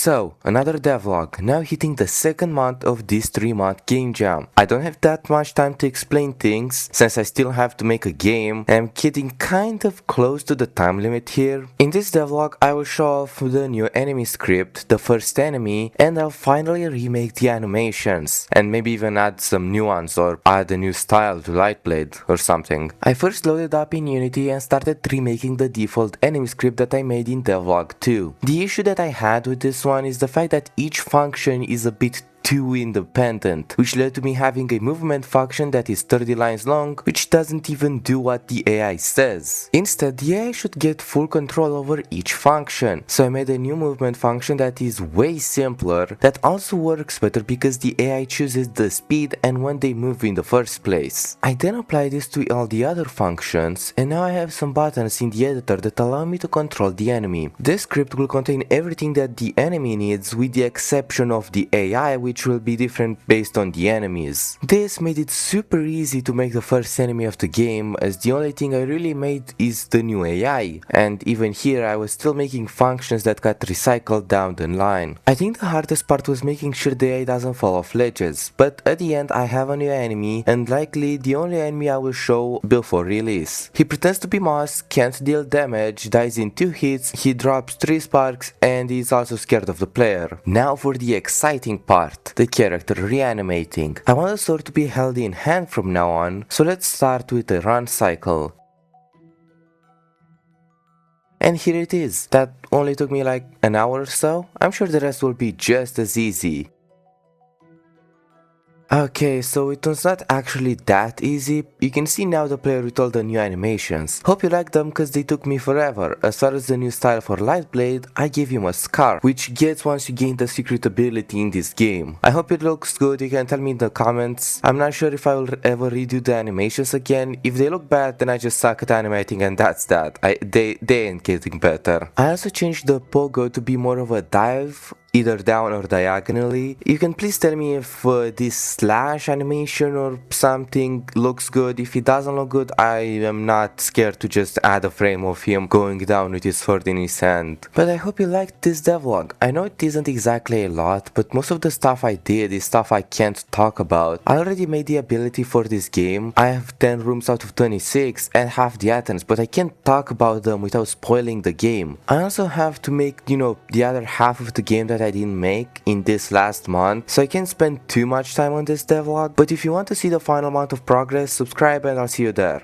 So, another devlog, now hitting the second month of this 3-month game jam. I don't have that much time to explain things, since I still have to make a game, and I'm getting kind of close to the time limit here. In this devlog, I will show off the new enemy script, the first enemy, and I'll finally remake the animations, and maybe even add some new ones or add a new style to Lightblade or something. I first loaded up in Unity and started remaking the default enemy script that I made in devlog 2. The issue that I had with this one is the fact that each function is a bit too independent, which led to me having a movement function that is 30 lines long, which doesn't even do what the AI says. Instead, the AI should get full control over each function, so I made a new movement function that is way simpler, that also works better because the AI chooses the speed and when they move in the first place. I then applied this to all the other functions, and now I have some buttons in the editor that allow me to control the enemy. This script will contain everything that the enemy needs with the exception of the AI, which will be different based on the enemies. This made it super easy to make the first enemy of the game, as the only thing I really made is the new AI, and even here I was still making functions that got recycled down the line. I think the hardest part was making sure the AI doesn't fall off ledges, but at the end I have a new enemy, and likely the only enemy I will show before release. He pretends to be Moss, can't deal damage, dies in 2 hits, he drops 3 sparks, and is also scared of the player. Now for the exciting part. The character reanimating. I want the sword to be held in hand from now on, so let's start with a run cycle. And here it is. That only took me like an hour or so. I'm sure the rest will be just as easy. Okay, so it was not actually that easy. You can see now the player with all the new animations. Hope you like them cause they took me forever. As far as the new style for Lightblade, I gave him a scarf, which gets once you gain the secret ability in this game. I hope it looks good, you can tell me in the comments. I'm not sure if I will ever redo the animations again. If they look bad, then I just suck at animating and that's that. They ain't getting better. I also changed the pogo to be more of a dive, either down or diagonally. You can please tell me if this slash animation or something looks good. If it doesn't look good, I am not scared to just add a frame of him going down with his sword in his hand. But I hope you liked this devlog. I know it isn't exactly a lot, but most of the stuff I did is stuff I can't talk about. I already made the ability for this game. I have 10 rooms out of 26 and half the items, but I can't talk about them without spoiling the game. I also have to make, the other half of the game that I didn't make in this last month, so I can't spend too much time on this devlog, but if you want to see the final amount of progress, subscribe and I'll see you there.